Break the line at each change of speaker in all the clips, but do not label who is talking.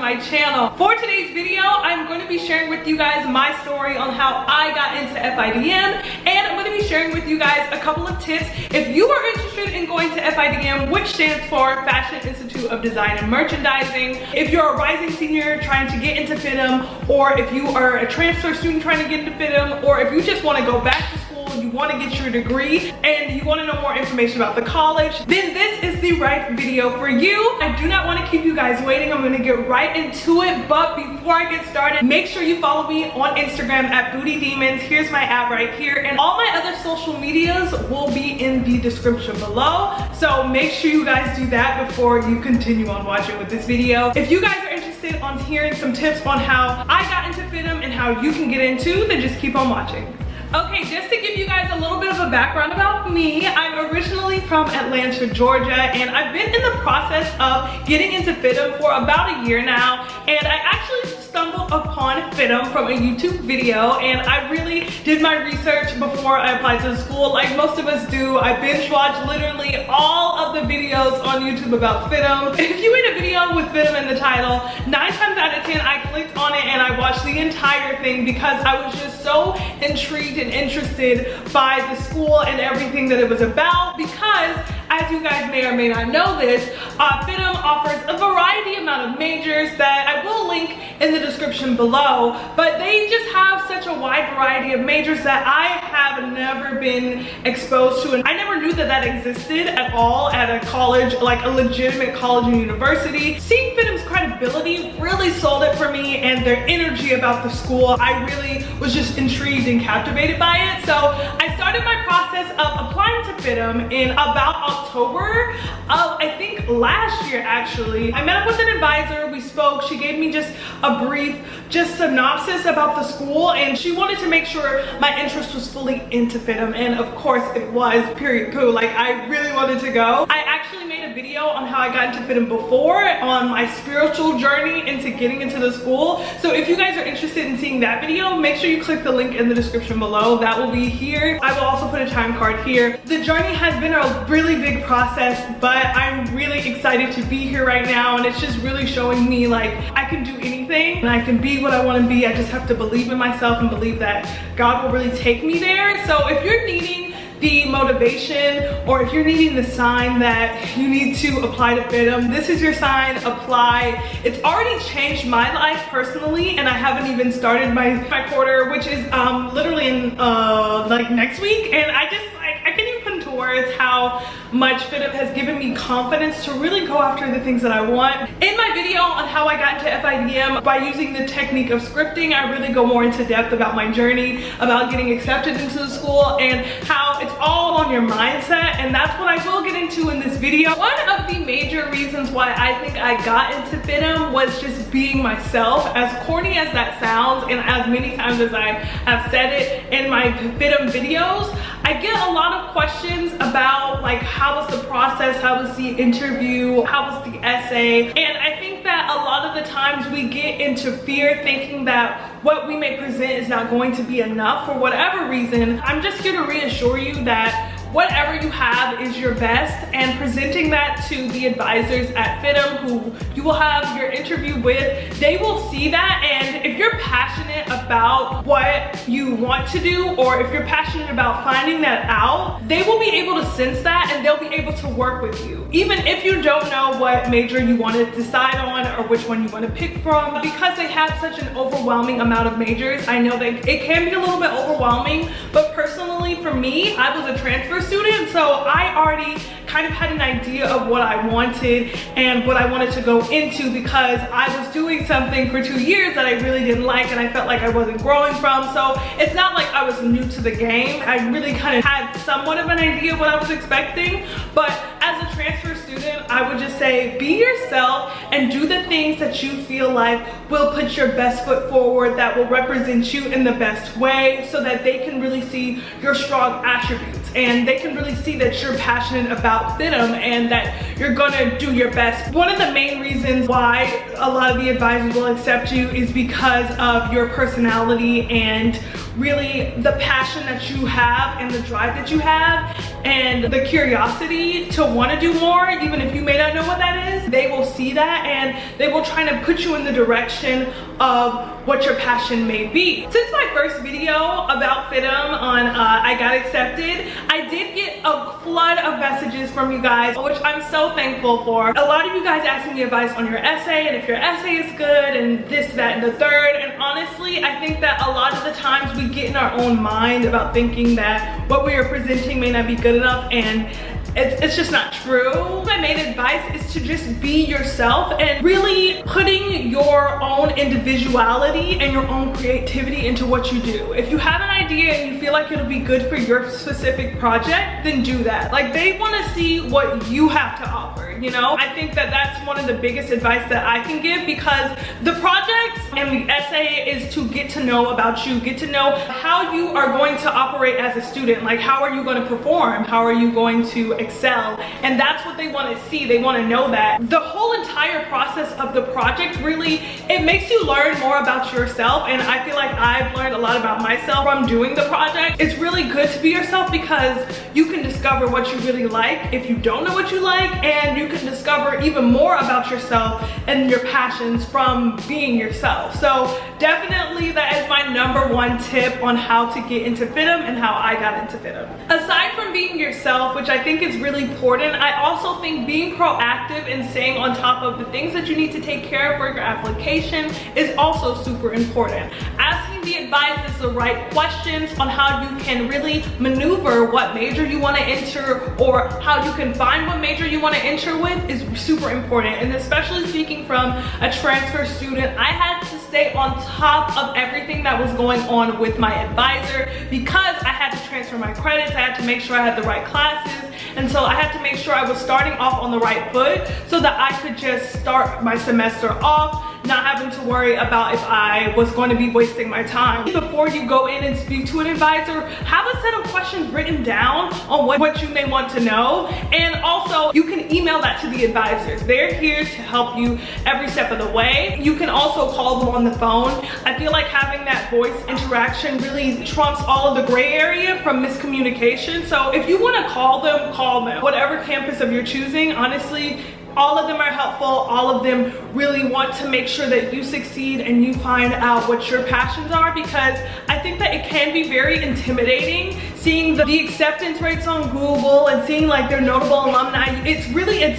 my channel. For today's video, I'm going to be sharing with you guys my story on how I got into FIDM, and I'm going to be sharing with you guys a couple of tips if you are interested in going to FIDM, which stands for Fashion Institute of Design and Merchandising. If you're a rising senior trying to get into Fidm, or if you are a transfer student trying to get into Fidm, or if you just want to go back to school, you want to get your degree and you want to know more information about the college, then this is the right video for you. I do not want to keep you guys waiting. I'm going to get right into it, but before I get started, make sure you follow me on Instagram at Booty Demons. Here's my app right here, and all my other social medias will be in the description below, so make sure you guys do that before you continue on watching with this video. If you guys are interested on hearing some tips on how I got into Fidm and how you can get into, then just keep on watching. Okay, just to give you guys a little bit of a background about me, I'm originally from Atlanta, Georgia, and I've been in the process of getting into Fidm for about a year now, and I actually stumbled upon Fidm from a YouTube video, and I really did my research before I applied to the school, like most of us do. I binge watched literally all of the videos on YouTube about Fidm. If you read a video with Fidm in the title, 9 times out of 10 I clicked on it and I watched the entire thing because I was just so intrigued and interested by the school and everything that it was about, because as you guys may or may not know this, Fidm offers a variety amount of majors that I will link in the description below, but they just have such a wide variety of majors that I have never been exposed to, and I never knew that that existed at all at a college, like a legitimate college and university. Seeing Fidm's credibility really sold it for me, and their energy about the school, I really was just intrigued and captivated by it. So I started my process of applying to Fidm in about October of, I think, last year actually. I met up with an advisor, we spoke, she gave me just a brief synopsis about the school, and she wanted to make sure my interest was fully into Fidm, and of course it was, period poo. Like, I really wanted to go. I actually made a video on how I got into Fidm before, on my spiritual journey into getting into the school, so if you guys are interested in seeing that video, make sure you click the link in the description below. That will be here. I will also put a time card here. The journey has been a really big process, but I'm really excited to be here right now, and it's just really showing me like I can do anything and I can be what I want to be. I just have to believe in myself and believe that God will really take me there. So if you're needing the motivation, or if you're needing the sign that you need to apply to Fidm, this is your sign. Apply. It's already changed my life personally, and I haven't even started my quarter, which is literally in like next week, and I can't even put into words how much Fidm has given me confidence to really go after the things that I want. In my video on how I got into FIDM by using the technique of scripting, I really go more into depth about my journey, about getting accepted into the school, and how it's all on your mindset, and that's what I will get into in this video. One of the major reasons why I think I got into Fidm was just being myself. As corny as that sounds, and as many times as I have said it in my Fidm videos, I get a lot of questions about like, how was the process, how was the interview, how was the essay, and I think that a lot of the times we get into fear thinking that what we may present is not going to be enough for whatever reason. I'm just here to reassure you that whatever you have is your best, and presenting that to the advisors at Fidm who you will have your interview with, they will see that, and if you're passionate about what you want to do, or if you're passionate about finding that out, they will be able to sense that, and they'll be able to work with you. Even if you don't know what major you want to decide on or which one you want to pick from, because they have such an overwhelming amount of majors, I know that it can be a little bit overwhelming, but personally for me, I was a transfer student, so I already kind of had an idea of what I wanted and what I wanted to go into, because I was doing something for 2 years that I really didn't like, and I felt like I wasn't growing from. So it's not like I was new to the game. I really kind of had somewhat of an idea of what I was expecting, but as a transfer student, I would just say be yourself and do the things that you feel like will put your best foot forward, that will represent you in the best way, so that they can really see your strong attributes, and they can really see that you're passionate about Fidm and that you're gonna do your best. One of the main reasons why a lot of the advisors will accept you is because of your personality and really the passion that you have and the drive that you have and the curiosity to want to do more, even if you may not know what that is. They will see that and they will try to put you in the direction of what your passion may be. Since my first video about Fidm on I got accepted, I did get a flood of messages from you guys, which I'm so thankful for. A lot of you guys asking me advice on your essay and if your essay is good and this, that, and the third. And honestly, I think that a lot of the times we get in our own mind about thinking that what we are presenting may not be good enough, and it's just not true. My main advice is to just be yourself and really putting your own individuality and your own creativity into what you do. If you have an idea and you feel like it'll be good for your specific project, then do that. Like, they want to see what you have to offer, you know? I think that that's one of the biggest advice that I can give, because the projects and the essay is to get to know about you, get to know how you are going to operate as a student. Like, how are you going to perform? How are you going to excel? And that's what they want to see. They want to know that. The whole entire process of the project, really, it makes you learn more about yourself, and I feel like I've learned a lot about myself from doing the project. It's really good to be yourself because you can discover what you really like if you don't know what you like, and you can discover even more about yourself and your passions from being yourself. So definitely that is my #1 tip on how to get into Fidm and how I got into Fidm. Aside from being yourself, which I think is really important, I also think being proactive and staying on top of the things that you need to take care of for your application is also super important. Asking the advisors the right questions on how you can really maneuver what major you want to enter, or how you can find what major you want to enter with, is super important. And especially speaking from a transfer student, I had to stay on top of everything that was going on with my advisor, because I had to transfer my credits. I had to make sure I had the right classes, and so I had to make sure I was starting off on the right foot so that I could just start my semester off, not having to worry about if I was going to be wasting my time. Before you go in and speak to an advisor, have a set of questions written down on what you may want to know, and also you can email that to the advisors. They're here to help you every step of the way. You can also call them on the phone. I feel like having that voice interaction really trumps all of the gray area from miscommunication. So if you want to call them, call them. Whatever campus of your choosing, honestly, all of them are helpful. All of them really want to make sure that you succeed and you find out what your passions are, because I think that it can be very intimidating seeing the acceptance rates on Google and seeing like their notable alumni. It's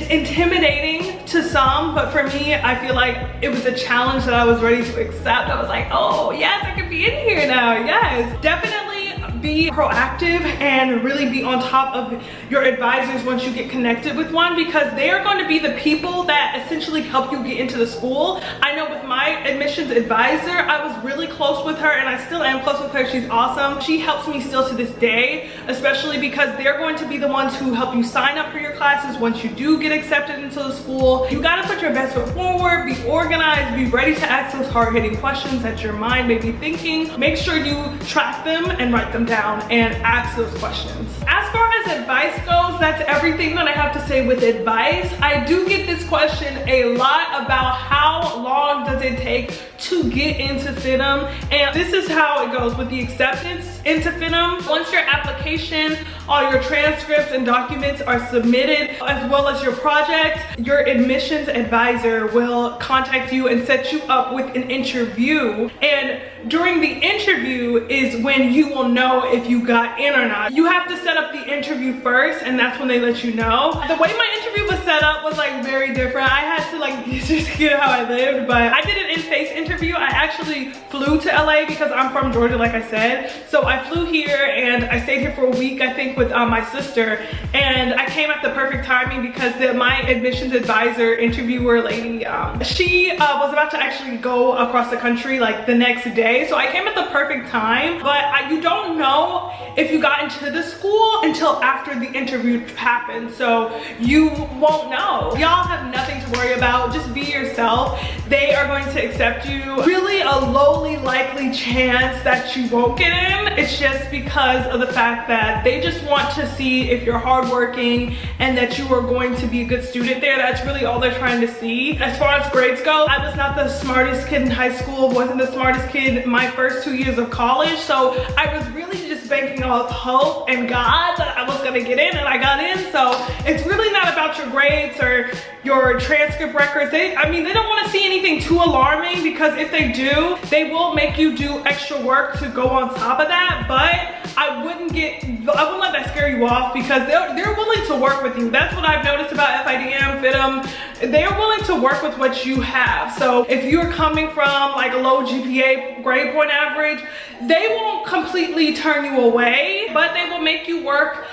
intimidating to some, but for me, I feel like it was a challenge that I was ready to accept. I was like, oh yes, I could be in here now. Yes, definitely be proactive and really be on top of your advisors once you get connected with one, because they are going to be the people that essentially help you get into the school. I know with my admissions advisor, I was really close with her, and I still am close with her. She's awesome. She helps me still to this day, especially because they're going to be the ones who help you sign up for your classes once you do get accepted into the school. You got to put your best foot forward, be organized, be ready to ask those hard-hitting questions that your mind may be thinking. Make sure you track them and write them down and ask those questions. As far as advice goes, that's everything that I have to say with advice. I do get this question a lot about how long does it take to get into Fidm, and this is how it goes with the acceptance into Fidm. Once your application, all your transcripts and documents are submitted, as well as your project, your admissions advisor will contact you and set you up with an interview. And during the interview is when you will know if you got in or not. You have to set up the interview first, and that's when they let you know. The way my interview was set up was like very different. I had to like just get how I lived, but I did an in-face interview. I actually flew to LA because I'm from Georgia, like I said. So I flew here and I stayed here for a week, I think, with my sister, and I came at the perfect timing because my admissions advisor interviewer lady, she was about to actually go across the country like the next day. So I came at the perfect time, but you don't know if you got into the school until after the interview happened. So you won't know. Y'all have nothing to worry about. Just be yourself. They are going to accept you. Really a lowly likely chance that you won't get in. It's just because of the fact that they just want to see if you're hardworking and that you are going to be a good student there. That's really all they're trying to see. As far as grades go, I was not the smartest kid in high school, wasn't the smartest kid my first 2 years of college, so I was really just banking off hope and God that I was gonna get in, and I got in. So it's really not about your grades or your transcript records. They don't want to see anything too alarming, because if they do, they will make you do extra work to go on top of that. But I wouldn't let that scare you off, because they're willing to work with you. That's what I've noticed about FIDM, Fidm. They're willing to work with what you have. So if you're coming from like a low GPA grade point average, they won't completely turn you away, but they will make you work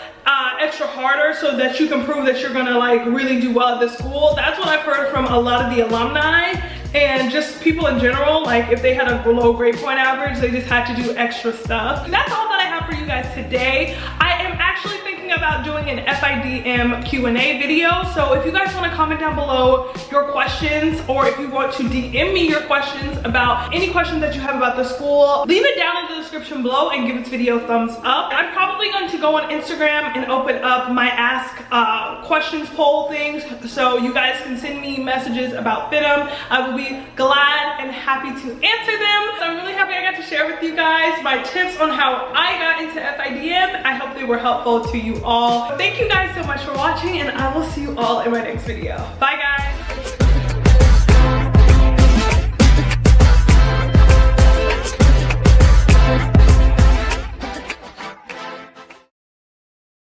extra harder so that you can prove that you're gonna like really do well at the school. That's what I've heard from a lot of the alumni and just people in general. Like if they had a low grade point average, they just had to do extra stuff. That's all that I have for you guys today. I am actually thinking about doing an FIDM Q&A video. So if you guys want to comment down below your questions, or if you want to DM me your questions about any questions that you have about the school, leave it down in the description below and give this video a thumbs up. I'm probably going to go on Instagram and open up my ask questions poll things, so you guys can send me messages about Fidm. I will be glad and happy to answer them. So I'm really happy I got to share with you guys my tips on how I got into FIDM. I hope they were helpful to you all. Thank you guys so much for watching, and I will see you all in my next video. Bye guys.